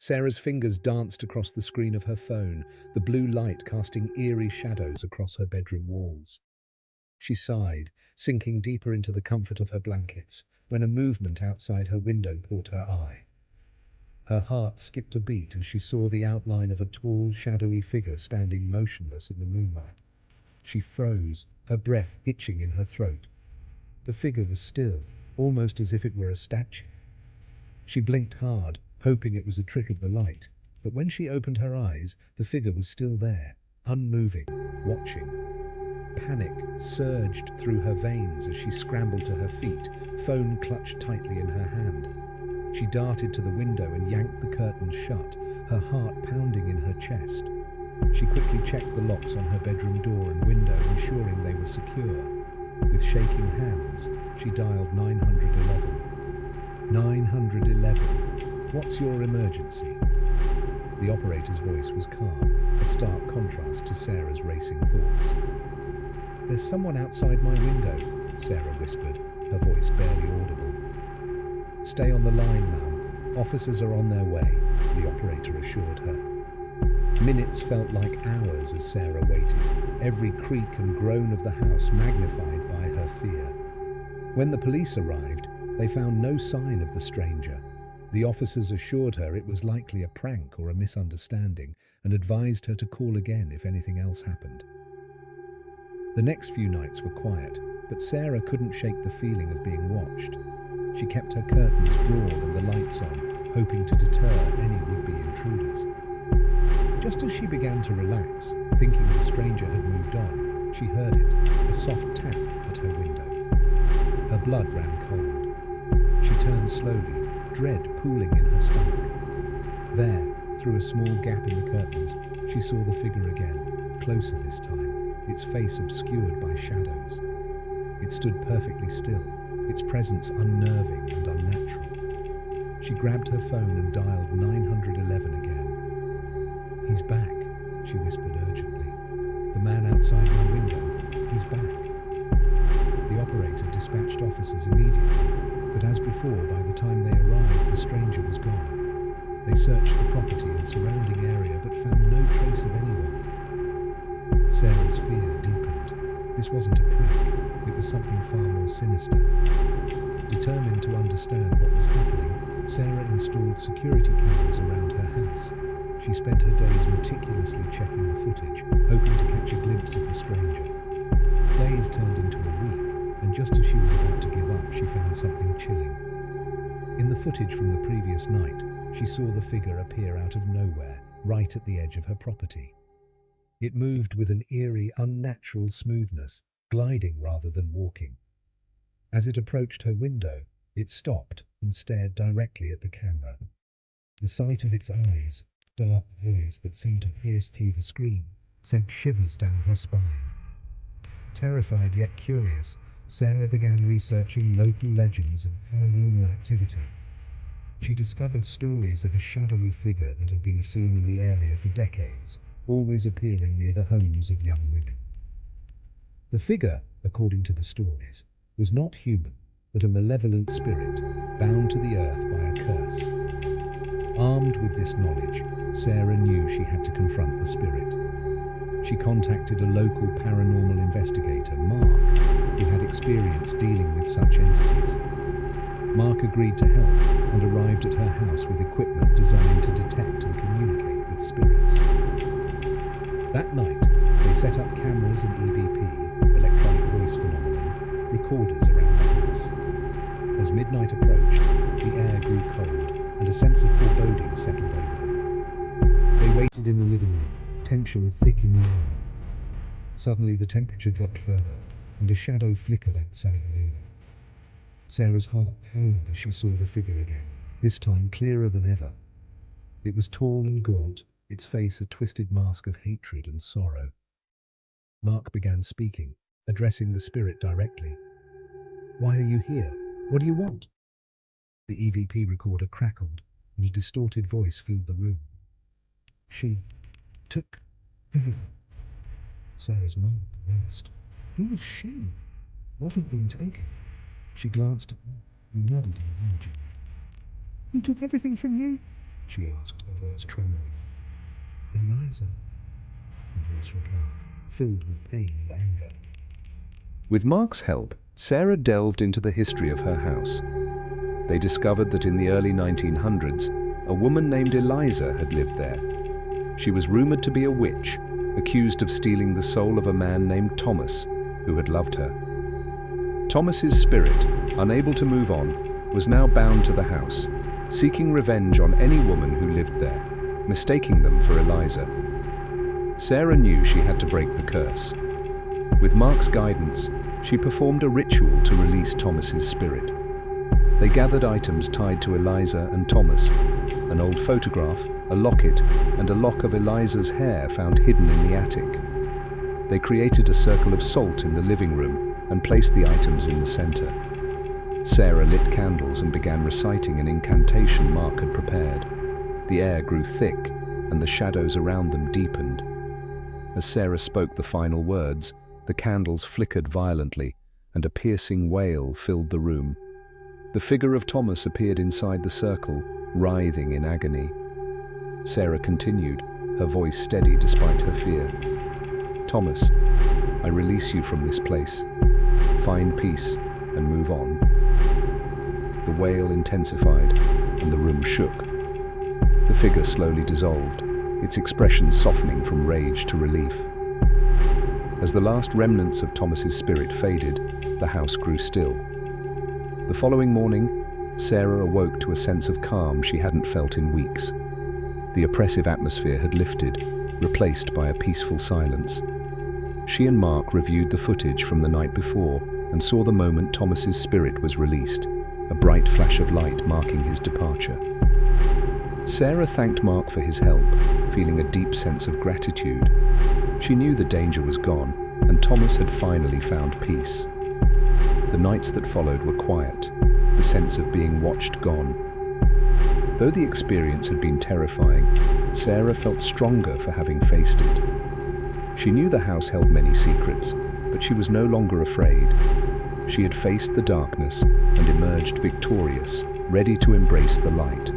Sarah's fingers danced across the screen of her phone, the blue light casting eerie shadows across her bedroom walls. She sighed, sinking deeper into the comfort of her blankets, when a movement outside her window caught her eye. Her heart skipped a beat as she saw the outline of a tall, shadowy figure standing motionless in the moonlight. She froze, her breath hitching in her throat. The figure was still, almost as if it were a statue. She blinked hard, hoping it was a trick of the light, but when she opened her eyes, the figure was still there, unmoving, watching. Panic surged through her veins as she scrambled to her feet, phone clutched tightly in her hand. She darted to the window and yanked the curtains shut, her heart pounding in her chest. She quickly checked the locks on her bedroom door and window, ensuring they were secure. With shaking hands, she dialed 911. 911. What's your emergency? The operator's voice was calm, a stark contrast to Sarah's racing thoughts. There's someone outside my window, Sarah whispered, her voice barely audible. Stay on the line, ma'am. Officers are on their way, the operator assured her. Minutes felt like hours as Sarah waited, every creak and groan of the house magnified by her fear. When the police arrived, they found no sign of the stranger. The officers assured her it was likely a prank or a misunderstanding and advised her to call again if anything else happened. The next few nights were quiet, but Sarah couldn't shake the feeling of being watched. She kept her curtains drawn and the lights on, hoping to deter any would-be intruders. Just as she began to relax, thinking the stranger had moved on, she heard it, a soft tap at her window. Her blood ran cold. She turned slowly, dread pooling in her stomach. There, through a small gap in the curtains, she saw the figure again, closer this time, its face obscured by shadows. It stood perfectly still, its presence unnerving and unnatural. She grabbed her phone and dialed 911 again. He's back, she whispered urgently. The man outside my window, he's back. The operator dispatched officers immediately, but as before, by the time they arrived, the stranger was gone. They searched the property and surrounding area but found no trace of anyone. Sarah's fear deepened. This wasn't a prank, it was something far more sinister. Determined to understand what was happening, Sarah installed security cameras around her house. She spent her days meticulously checking the footage, hoping to catch a glimpse of the stranger. Days turned into a week, and just as she was about to give up, she found something chilling. In the footage from the previous night, she saw the figure appear out of nowhere, right at the edge of her property. It moved with an eerie, unnatural smoothness, gliding rather than walking. As it approached her window, it stopped and stared directly at the camera. The sight of its eyes, dark eyes that seemed to pierce through the screen, sent shivers down her spine. Terrified yet curious, Sarah began researching local legends and paranormal activity. She discovered stories of a shadowy figure that had been seen in the area for decades, always appearing near the homes of young women. The figure, according to the stories, was not human, but a malevolent spirit, bound to the earth by a curse. Armed with this knowledge, Sarah knew she had to confront the spirit. She contacted a local paranormal investigator, Mark, who had experience dealing with such entities. Mark agreed to help and arrived at her house with equipment designed to detect and communicate with spirits. That night, they set up cameras and EVP, electronic voice phenomenon, recorders around the house. As midnight approached, the air grew cold and a sense of foreboding settled over them. They waited in the living room, tension thick in the air. Suddenly the temperature dropped further, and a shadow flickered outside the window. Sarah's heart pounded as she saw the figure again, this time clearer than ever. It was tall and gaunt, its face a twisted mask of hatred and sorrow. Mark began speaking, addressing the spirit directly. "Why are you here? What do you want?" The EVP recorder crackled, and a distorted voice filled the room. "She took..." Sarah's mind raced. Who was she? What had been taken? She glanced at him and nodded encouragingly. "He took everything from you?" she asked, her voice trembling. Eliza, the voice replied, filled with pain and anger. With Mark's help, Sarah delved into the history of her house. They discovered that in the early 1900s, a woman named Eliza had lived there. She was rumored to be a witch, accused of stealing the soul of a man named Thomas, who had loved her. Thomas's spirit, unable to move on, was now bound to the house, seeking revenge on any woman who lived there, mistaking them for Eliza. Sarah knew she had to break the curse. With Mark's guidance, she performed a ritual to release Thomas's spirit. They gathered items tied to Eliza and Thomas, an old photograph, a locket, and a lock of Eliza's hair found hidden in the attic. They created a circle of salt in the living room and placed the items in the center. Sarah lit candles and began reciting an incantation Mark had prepared. The air grew thick, and the shadows around them deepened. As Sarah spoke the final words, the candles flickered violently, and a piercing wail filled the room. The figure of Thomas appeared inside the circle, writhing in agony. Sarah continued, her voice steady despite her fear. Thomas, I release you from this place. Find peace and move on. The wail intensified, and the room shook. The figure slowly dissolved, its expression softening from rage to relief. As the last remnants of Thomas's spirit faded, the house grew still. The following morning, Sarah awoke to a sense of calm she hadn't felt in weeks. The oppressive atmosphere had lifted, replaced by a peaceful silence. She and Mark reviewed the footage from the night before and saw the moment Thomas's spirit was released, a bright flash of light marking his departure. Sarah thanked Mark for his help, feeling a deep sense of gratitude. She knew the danger was gone, and Thomas had finally found peace. The nights that followed were quiet, the sense of being watched gone. Though the experience had been terrifying, Sarah felt stronger for having faced it. She knew the house held many secrets, but she was no longer afraid. She had faced the darkness and emerged victorious, ready to embrace the light.